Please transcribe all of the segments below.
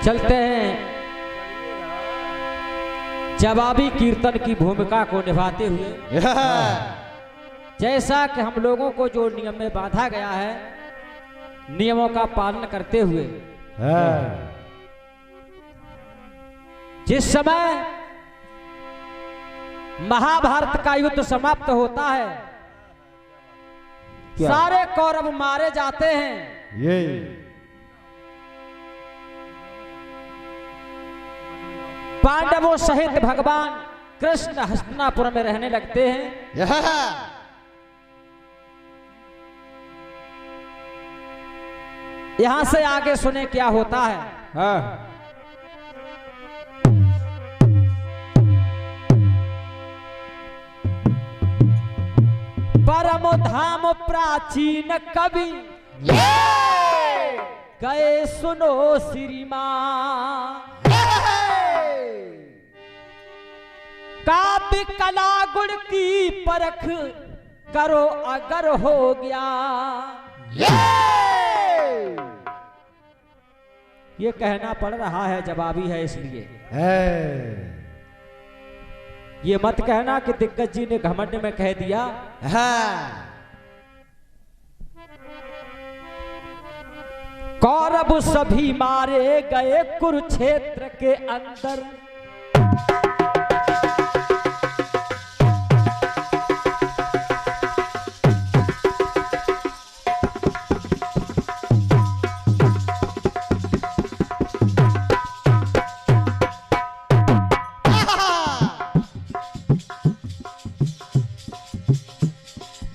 चलते हैं जवाबी कीर्तन की भूमिका को निभाते हुए। जैसा कि हम लोगों को जो नियम में बांधा गया है, नियमों का पालन करते हुए जिस समय महाभारत का युद्ध समाप्त होता है, सारे कौरव मारे जाते हैं। ये पांडवों सहित भगवान कृष्ण हस्तिनापुर में रहने लगते हैं। यहां से आगे सुने क्या होता है। परम धाम प्राचीन कवि गए सुनो श्रीमान, काव्य कला गुण की परख करो अगर हो गया। ये कहना पड़ रहा है, जवाबी है इसलिए। ये मत कहना कि दिग्गज जी ने घमंड में कह दिया। कौरव सभी मारे गए कुरुक्षेत्र के अंदर,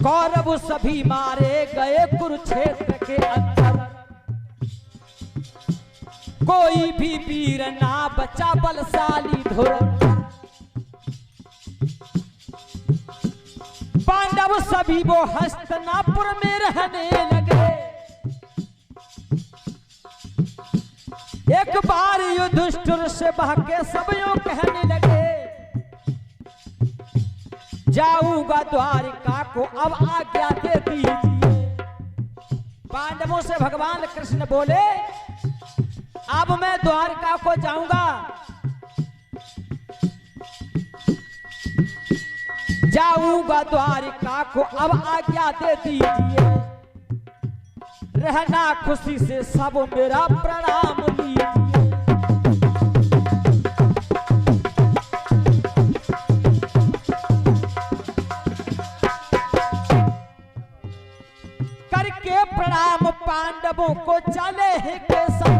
कौरव सभी मारे गए कुरुक्षेत्र के अंदर, कोई भी वीर ना बचा बलशाली धुरंधर। पांडव सभी वो हस्तिनापुर में रहने लगे। एक बार युधिष्ठिर से बहके सब यूं कहने लगे, जाऊंगा द्वारिका को अब आज्ञा दे दीजिए। पांडवों से भगवान कृष्ण बोले, अब मैं द्वारिका को जाऊंगा, जाऊंगा द्वारिका को अब आज्ञा दे दीजिए। रहना खुशी से सब मेरा प्रणाम लीजिए। प्रणाम पांडवों को चले हैं केशव,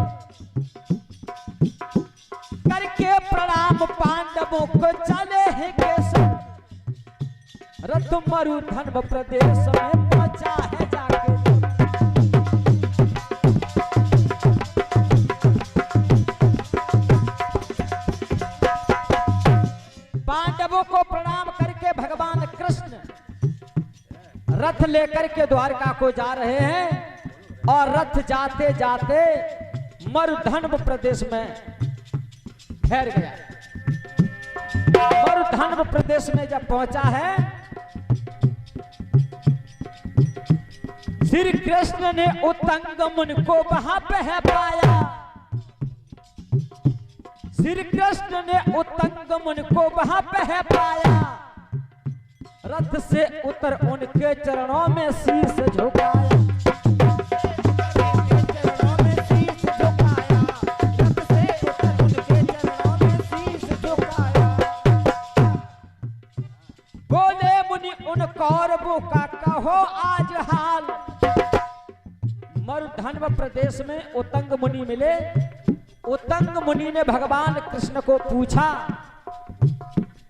करके प्रणाम पांडवों को चले हैं केशव। रथ मरुधन प्रदेश में पहुंचा है जाके। पांडवों को प्रणाम करके भगवान कृष्ण रथ लेकर के द्वारका को जा रहे हैं, और रथ जाते जाते मरुधन प्रदेश में ठहर गया। मरुधन प्रदेश में जब पहुंचा है, श्री कृष्ण ने उत्तंग मुनि को वहां पे है पाया। श्री कृष्ण ने उत्तंग मुनि को वहां पे है पाया। रथ से उतर उनके चरणों में शीश झुकाया। चरणों में शीश झुकाया। रथ से उतर उनके चरणों में शीश झुकाया। बोले मुनि उन कौरवों का कहो आज हाल। मरुधन प्रदेश में उत्तंग मुनि मिले। उत्तंग मुनि ने भगवान कृष्ण को पूछा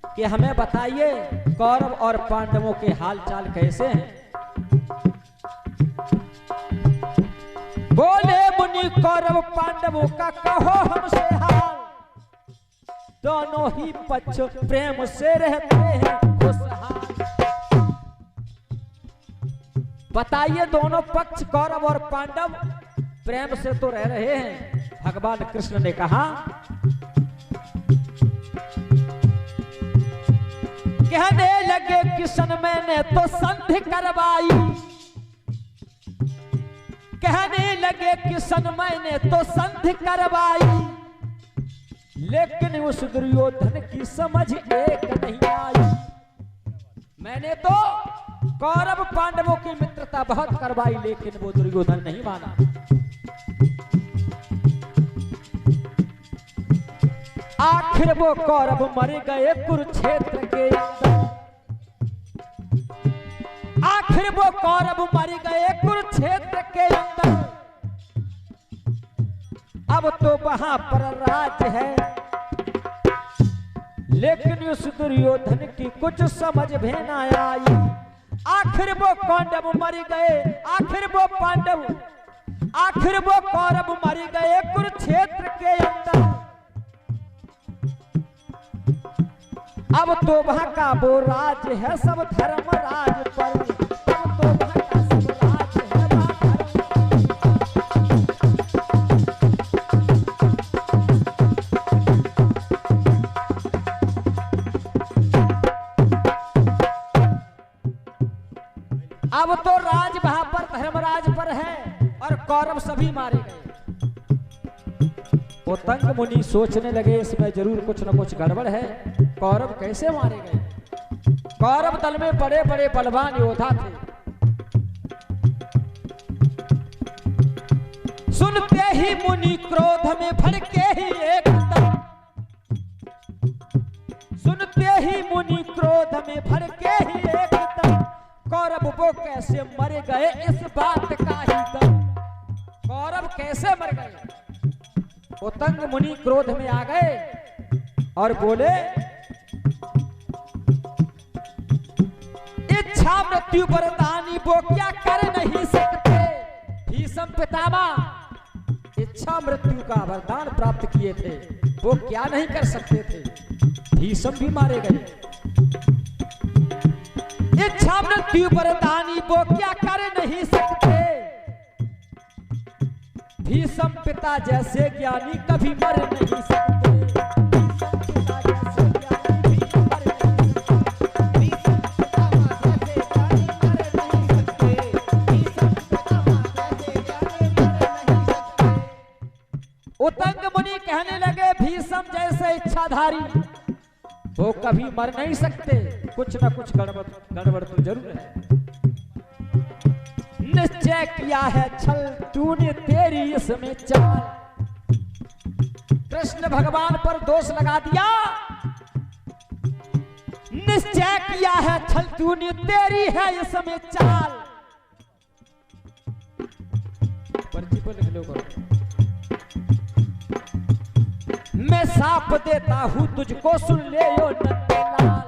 कि हमें बताइए कौरव और पांडवों के हाल चाल कैसे हैं। बोले मुनि कौरव पांडवों का कहो हमसे हाल। दोनों ही पक्ष प्रेम से रहते हैं खुशहाल। बताइए दोनों पक्ष कौरव और पांडव प्रेम से तो रह रहे हैं। भगवान कृष्ण ने कहा, कहने लगे किशन मैंने तो संधि करवाई। कहने लगे किशन मैंने तो संधि करवाई। लेकिन उस दुर्योधन की समझ एक नहीं आई। मैंने तो कौरव पांडवों की मित्रता बहुत करवाई, लेकिन वो दुर्योधन नहीं माना। आखिर वो कौरव मर गए कुरुक्षेत्र के अंदर। आखिर वो कौरव मर गए कुरुक्षेत्र के अंदर। अब तो वहां पर राज है, लेकिन उस दुर्योधन की कुछ समझ में ना आई। आखिर वो पांडव मर गए, आखिर वो पांडव, आखिर वो कौरव मर गए कुरुक्षेत्र के अंदर। अब तो वहां का वो राज है सब धर्मराज पर। अब तो वहां का सब राज है अब तो राज वहां पर धर्मराज पर है और कौरव सभी मारे गए। वो तंग मुनि सोचने लगे इसमें जरूर कुछ न कुछ गड़बड़ है। कौरव कैसे मारे गए? कौरव दल में बड़े बड़े बलवान योद्धा थे। सुनते ही मुनि क्रोध में भड़के ही एकदम। सुनते ही मुनि क्रोध में भड़के ही एकदम। कौरव वो कैसे मर गए इस बात का ही दम। कौरव कैसे मर गए? वो तंग मुनि क्रोध में आ गए और बोले, इच्छा मृत्यु वरदानी वो क्या कर नहीं सकते। भीष्म पितामह इच्छा मृत्यु का वरदान प्राप्त किए थे, वो क्या नहीं कर सकते थे। भीष्म भी मारे गए। इच्छा मृत्यु वरदानी वो क्या कर नहीं सकते। भीष्म पिता जैसे ज्ञानी कभी मर नहीं सकते। भीष्म पिता जैसे ज्ञानी भी मर नहीं सकते। भीष्म पितामह जैसे ज्ञानी मर नहीं सकते। भीष्म पितामह जैसे ज्ञानी मर नहीं सकते। उतंग मुनि कहने लगे, भीष्म जैसे इच्छाधारी वो कभी मर नहीं सकते। कुछ न कुछ गड़बड़ तो जरूर है। निश्चय किया है छल तूने तेरी इसमें चाल। कृष्ण भगवान पर दोष लगा दिया। निश्चय किया है छल तूने तेरी है इसमें चाल। पर्ची पर लिख लो करो। मैं साफ देता हूं तुझको सुन ले यो नंदलाल।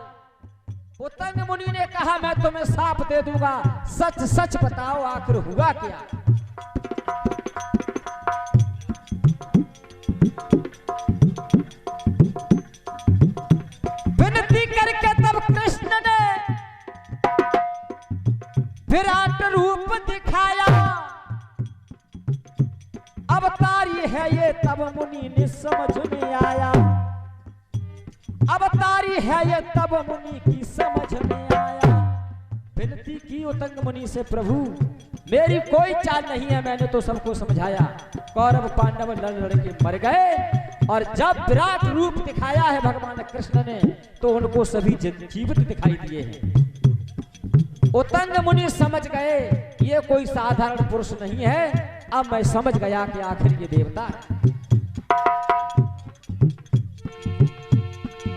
उतंग मुनि ने कहा, मैं तुम्हें साफ दे दूंगा, सच सच बताओ आखिर हुआ क्या। विनती करके तब कृष्ण ने विराट रूप दिखाया। अवतार ये है ये तब मुनि ने समझ में आया। अवतारी है ये तब मुनि की समझ में आया। विनती की उतंग मुनि से, प्रभु मेरी कोई चाल नहीं है, मैंने तो सबको समझाया। कौरव पांडव लड़ लड़ के मर गए और जब विराट रूप दिखाया है भगवान कृष्ण ने तो उनको सभी जीवित दिखाई दिए हैं। उतंग मुनि समझ गए ये कोई साधारण पुरुष नहीं है। अब मैं समझ गया कि आखिर ये देवता है।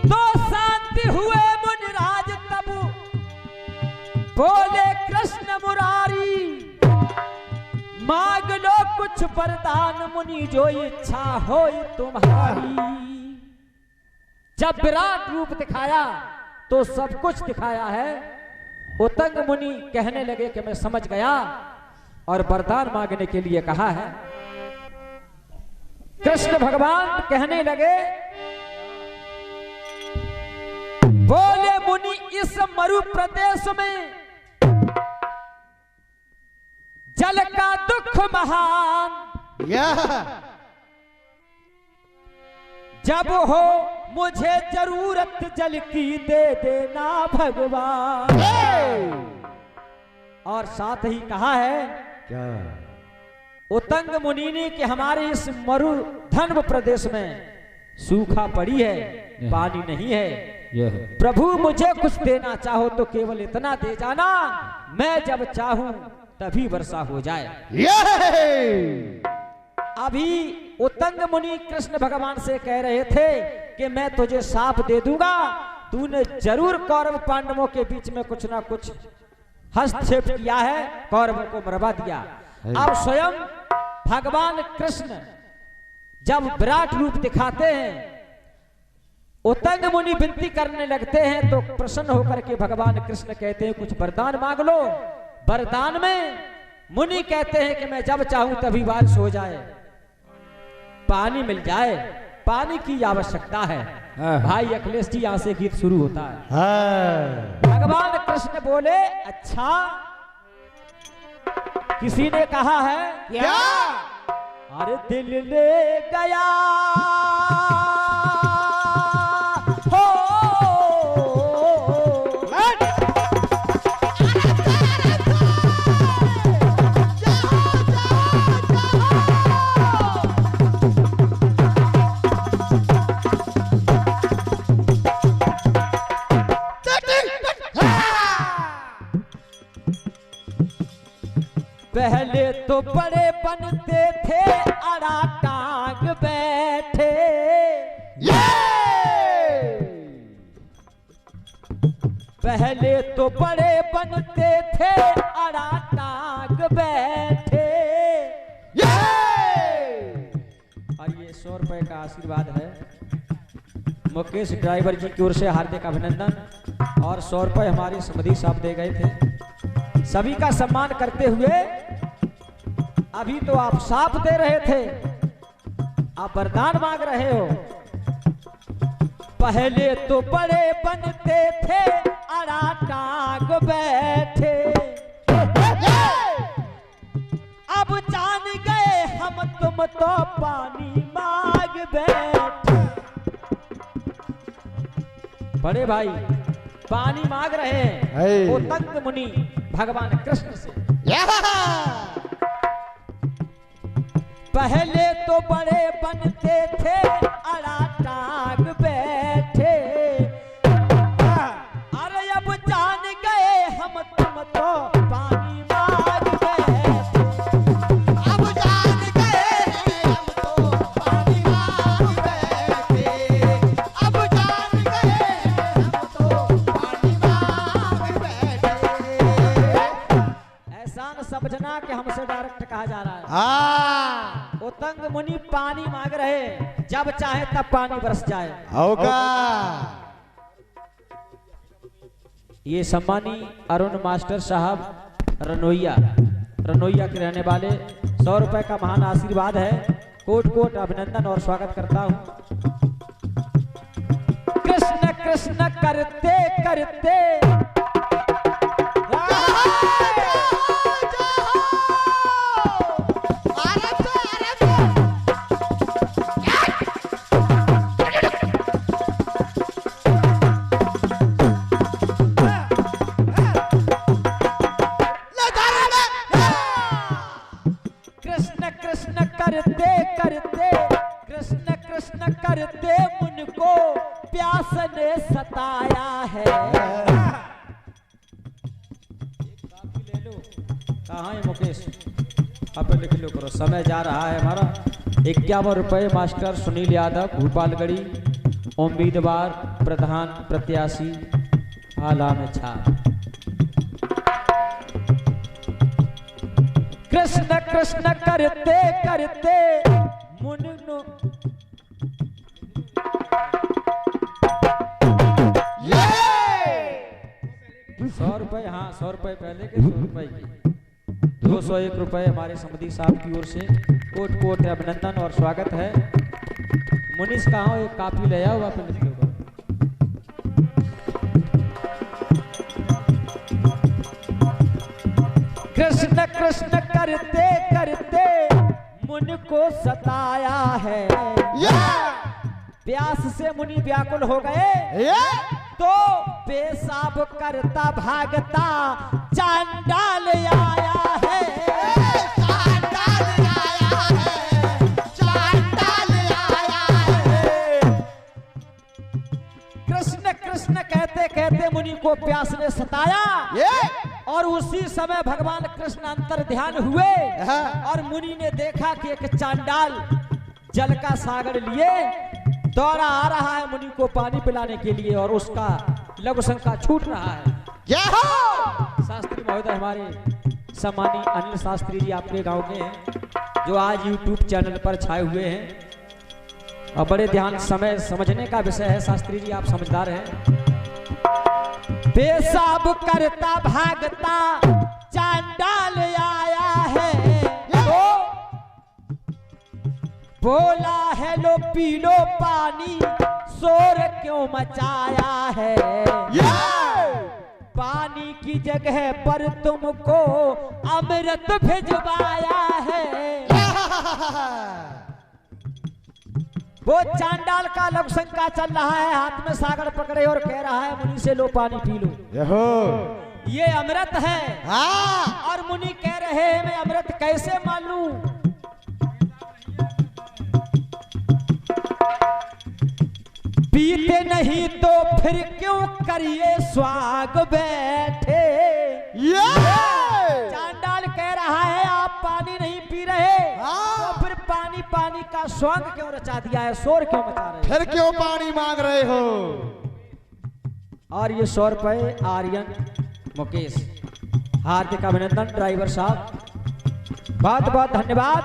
तो शांति हुए मुनिराज तब बोले कृष्ण मुरारी, मांग लो कुछ वरदान मुनि जो इच्छा हो तुम्हारी। जब विराट रूप दिखाया तो सब कुछ दिखाया है। उतंग मुनि कहने लगे कि मैं समझ गया और वरदान मांगने के लिए कहा है। कृष्ण भगवान कहने लगे, बोले मुनि इस मरु प्रदेश में जल का दुख महान। जब हो मुझे जरूरत जल की दे देना भगवान। और साथ ही कहा है क्या उतंग मुनि ने कि हमारे इस मरु धन्व प्रदेश में सूखा पड़ी है, पानी नहीं है। प्रभु मुझे कुछ देना चाहो तो केवल इतना दे जाना, मैं जब चाहूं तभी वर्षा हो जाए। अभी उत्तंग मुनि कृष्ण भगवान से कह रहे थे कि मैं तुझे साफ दे दूंगा, तूने जरूर कौरव पांडवों के बीच में कुछ ना कुछ हस्तक्षेप किया है, कौरवों को मरवा दिया। अब स्वयं भगवान कृष्ण जब विराट रूप दिखाते हैं, उत्तंग मुनि विनती करने लगते हैं, तो प्रसन्न होकर के भगवान कृष्ण कहते हैं कुछ वरदान मांग लो। वरदान में मुनि कहते हैं कि मैं जब चाहूं तभी बारिश हो जाए, पानी मिल जाए, पानी की आवश्यकता है। भाई अखिलेश जी यहां से गीत शुरू होता है। भगवान कृष्ण बोले अच्छा, किसी ने कहा है क्या? अरे दिल ले गया हो, पहले तो बड़े बनते थे अड़ा टांग बैठे, पहले तो बड़े बनते थे अड़ा टांग बैठे। और ये 100 रुपए का आशीर्वाद है मुकेश ड्राइवर जी की ओर से, हार्दिक अभिनंदन। और 100 रुपए हमारे समधी साहब दे गए थे। सभी का सम्मान करते हुए अभी तो आप साफ दे रहे थे, आप वरदान मांग रहे हो। पहले तो बड़े बनते थे अड़ा टांग बैठे, अब जान गए हम तुम तो पानी मांग बैठे। बड़े भाई पानी मांग रहे हैं वो उत्तंग मुनि भगवान कृष्ण से। पहले तो बड़े बनते थे अड़ा टांग बैठे, अरे अब जान गए हम तुम तो पानी मांग बैठे, अब जान गए हम तो पानी मांग बैठे, अब जान गए हम तो पानी मांग बैठे। ऐसा न समझना कि हमसे डायरेक्ट कहा जा रहा है। उत्तंग मुनि पानी मांग रहे, जब चाहे तब पानी बरस जाए होगा। ये सम्मानी अरुण मास्टर साहब रनोइया के रहने वाले 100 रुपए का महान आशीर्वाद है। कोट कोट अभिनंदन और स्वागत करता हूं। कृष्ण कृष्ण करते करते मुझको प्यास ने सताया है। ले लो, कहाँ है मुकेश? आप लिख लो करो, समय जा रहा है हमारा। 51 रुपए मास्टर सुनील यादव भोपालगढ़ी, उम्मीदवार प्रधान प्रत्याशी आला में छाप। कृष्ण कृष्ण करते करते मुन्नो 100 रुपए, हाँ 100 रुपए पहले के 100 रुपए की 201 रुपए हमारे समधी साहब की ओर से कोट कोट अभिनंदन और स्वागत है। मुनीष कहाँ, एक कापी ले आओ, आप लिख लो। कृष्ण कृष्ण करते करते मुनि को सताया है। प्यास से मुनि व्याकुल हो गए तो पेशाब करता भागता चांडाल आया है। चांडाल आया है, चांडाल आया है। को प्यास ने सताया और उसी समय भगवान कृष्ण अंतर ध्यान हुए और मुनि ने देखा कि एक चांडाल जल का सागर लिए दौड़ा आ रहा है मुनि को पानी पिलाने के लिए और उसका लघु शंका छूट रहा है। शास्त्री महोदय हमारे सम्मानीय अनिल शास्त्री जी आपके गांव के हैं जो आज YouTube चैनल पर छाए हुए हैं और बड़े ध्यान समय समझने का विषय है। शास्त्री जी आप समझदार हैं। पेशाब करता भागता चांडाल आया है तो बोला है लो पी लो पानी शोर क्यों मचाया है। पानी की जगह पर तुमको अमृत भिजवाया है। वो चांडाल का लघुशंका चल रहा है, हाथ में सागर पकड़े और कह रहा है मुनि से लो पानी पी लो, ये अमृत है। और मुनि कह रहे हैं मैं अमृत कैसे मान लूं। पीते नहीं तो फिर क्यों करिए स्वाग बैठे। चांडाल कह रहा है आप पानी नहीं पी रहे तो फिर पानी पानी का स्वांग क्यों रचा दिया है, शोर क्यों मचा रहे फिर क्यों पानी मांग रहे हो। और ये 100 रुपए आर्यन मुकेश, हार्दिक अभिनंदन ड्राइवर साहब, बहुत बहुत धन्यवाद।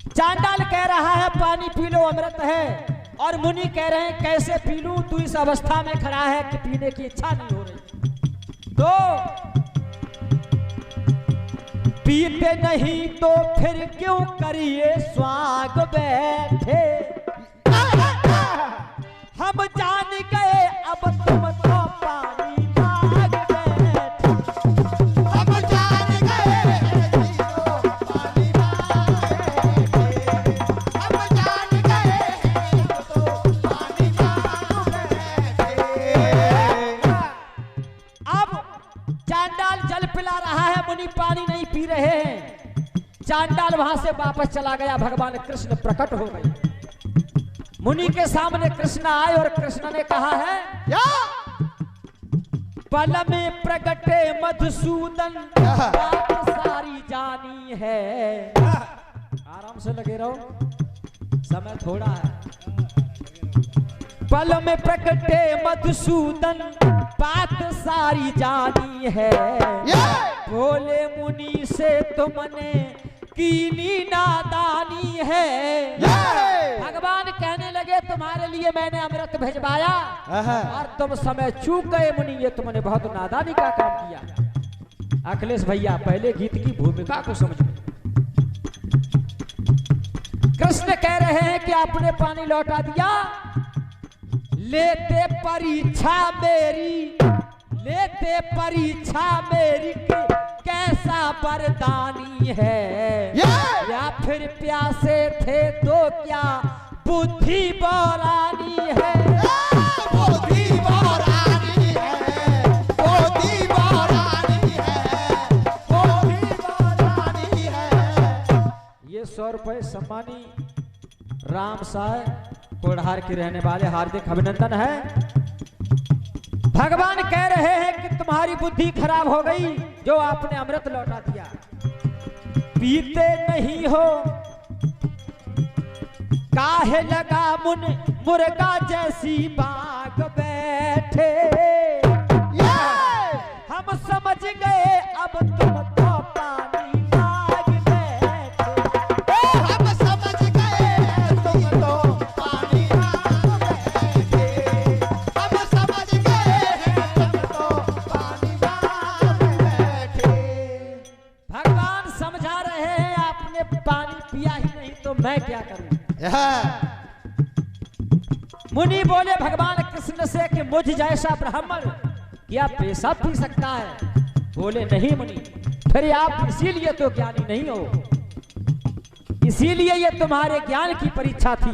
चांडाल कह रहा है पानी पी लो अमृत है और मुनि कह रहे हैं कैसे पी लूं, तू इस अवस्था में खड़ा है कि पीने की इच्छा नहीं हो रही। तो पीते नहीं तो फिर क्यों करिए स्वाग बैठे। हम जान गए अब तुम तो पानी मांग बैठे। हम जान गए तो पानी मांग बैठे। हम जान गए तो पानी मांग बैठे। अब चांडाल जल पिला रहा है, मुनि पानी नहीं पी रहे हैं। चांडाल वहां से वापस चला गया, भगवान कृष्ण प्रकट हो गए। मुनि के सामने कृष्ण आए और कृष्ण ने कहा है पल में प्रगटे मधुसूदन बात सारी जानी है। आराम से लगे रहो, समय थोड़ा है। पल में प्रगटे मधुसूदन बात सारी जानी है। बोले मुनि से तुमने कीनी नादानी है। भगवान कहने लगे तुम्हारे लिए मैंने अमृत भिजवाया और तुम समय चूक गए मुनि, ये तुमने बहुत नादानी का काम किया। अखिलेश भैया पहले गीत की भूमिका को समझो। कृष्ण कह रहे हैं कि आपने पानी लौटा दिया, लेते परीक्षा मेरी, लेते परीक्षा मेरी कैसा वरदानी है। या फिर प्यासे थे तो क्या बुद्धि बोरानी है। बुद्धि बोरानी है, बुद्धि बोरानी है, बुद्धि बोरानी है। ये 100 रुपए सम्मानी राम साय कोढ़ार के रहने वाले, हार्दिक अभिनंदन है। भगवान कह रहे हैं कि तुम्हारी बुद्धि खराब हो गई जो आपने अमृत लौटा दिया। पीते नहीं हो काहे लगा मुर्गा जैसी बाग बैठे। हम समझ गए अब तुम तो पानी मांग बैठे। हम समझ गए तुम तो पानी मांग बैठे। हम समझ गए तुम तो पानी मांग बैठे। भगवान समझा रहे हैं आपने पानी पिया ही नहीं तो मैं क्या करूं। मुनि बोले भगवान कृष्ण से कि मुझ जैसा ब्राह्मण क्या पेशाब पी सकता है। बोले नहीं मुनि, फिर आप इसीलिए तो ज्ञानी नहीं हो, इसीलिए ये तुम्हारे ज्ञान की परीक्षा थी।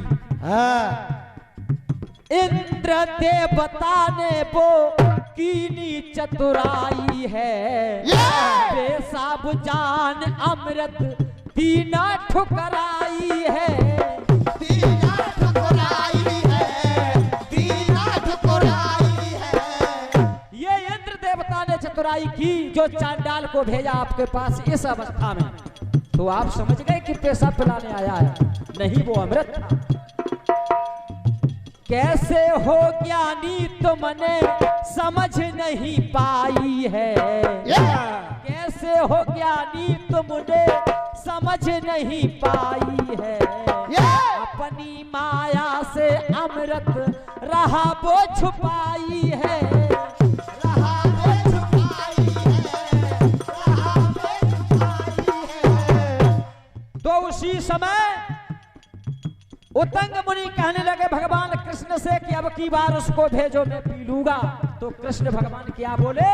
इंद्र देवता ने वो कीनी चतुराई है। पेशाब जान अमृत दीना ठुकराई है। दीना ठुकराई है, दीना ठुकराई है, बड़ाई की जो चांडाल को भेजा आपके पास इस अवस्था में, तो आप समझ गए कि पेशा पिलाने आया है, नहीं वो अमृत था। कैसे हो ज्ञानी तुमने समझ नहीं पाई है, कैसे हो ज्ञानी तुमने समझ नहीं पाई है, अपनी माया से अमृत रहा वो छुपाई है, रहा वो छुपाई है, रहा वो छुपाई है। तो उसी समय उतंग मुनि कहने लगे भगवान कृष्ण से कि अब की बार उसको भेजो, मैं पी लूंगा। तो कृष्ण भगवान क्या बोले,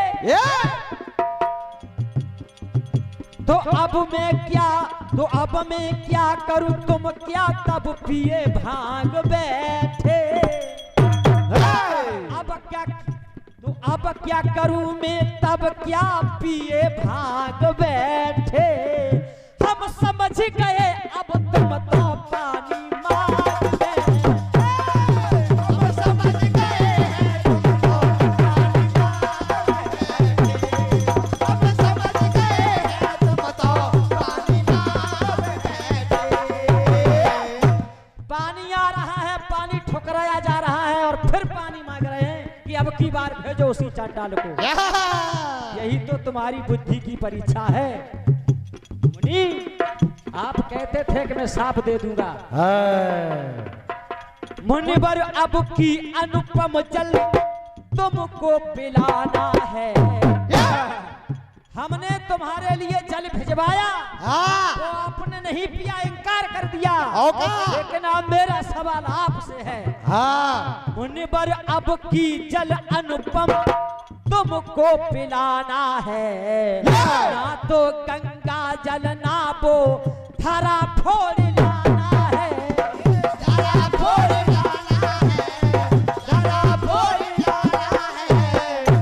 तो अब मैं क्या करूं, तुम क्या तब पिए भांग बैठे, अब क्या करूं मैं तब क्या पिए भांग बैठे, हम समझ गए अब तुम तो पानी मांग बैठे, हम समझ गए हैं तुम तो पानी मांग बैठे, हम समझ गए हैं तुम तो पानी मांग बैठे। पानी आ रहा है, पानी ठुकराया जा रहा है और फिर पानी मांग रहे हैं कि अब की बार भेजो उसी चांडाल को। यही तो तुम्हारी बुद्धि की परीक्षा है मुनि। आप कहते थे कि मैं साफ दे दूंगा, मुनिवर अब की अनुपम जल तुमको पिलाना है, हमने तुम्हारे लिए जल भिजवाया, तो आपने नहीं पिया, इनकार कर दिया, लेकिन अब मेरा सवाल आपसे है, मुनिवर अब की जल अनुपम तुमको पिलाना है, ना तो गंगा जल ना वो धरा फोड़ लाना है, धरा फोड़ लाना है, धरा फोड़ लाना है।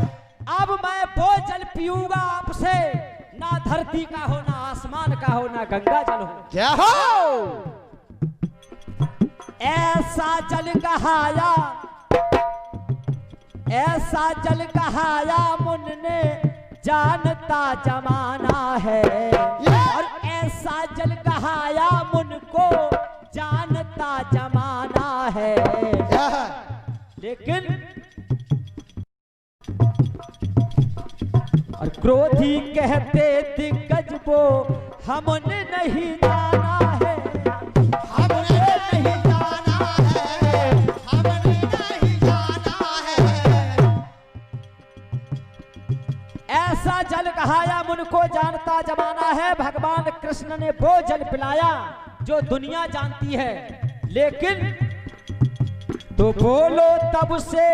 अब मैं वो जल पीऊंगा आपसे, ना धरती का हो, ना आसमान का हो, ना गंगा जल हो, क्या हो? ऐसा जल कहाया, ऐसा जल कहाया मुन ने जानता जमाना है, और ऐसा जल कहाया मुन को जानता जमाना है, लेकिन और क्रोधी कहते दिग्गज वो हमने नहीं जाना है, हमने नहीं जाना है, हमने नहीं जाना है। ऐसा जल कहाया मुन को जानता जमाना है। भगवान कृष्ण ने वो जल पिलाया जो दुनिया जानती है, लेकिन तो बोलो तब से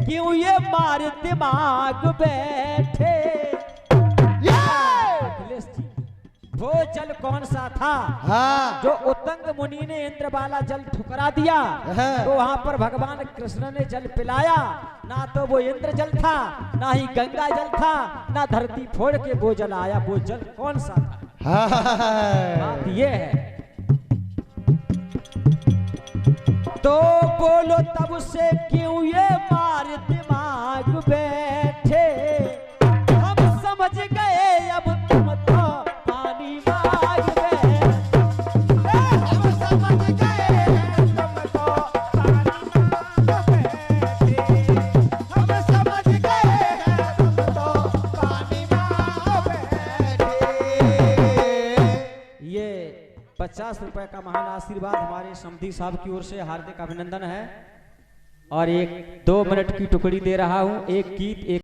क्यों ये मार दिमाग बैठे, अखिलेश जी वो जल कौन सा था जो उतंग मुनि ने इंद्र वाला जल ठुकरा दिया, तो वहां पर भगवान कृष्ण ने जल पिलाया, ना तो वो इंद्र जल था, ना ही गंगा जल था, ना धरती फोड़ के वो जल आया, वो जल कौन सा था? बात ये है। तो बोलो तब से क्यों ये मार दिमाग बैठे, हम समझ गए अब तुम तो पानी मांग बैठे, हम समझ गए तुम तो पानी मांग बैठे, हम समझ गए तुम तो पानी मांग बैठे। ये 50 रुपए का महान आशीर्वाद हमारे समधी साहब की ओर से हार्दिक अभिनंदन है, और एक 2 मिनट की टुकड़ी दे रहा हूं, एक गीत एक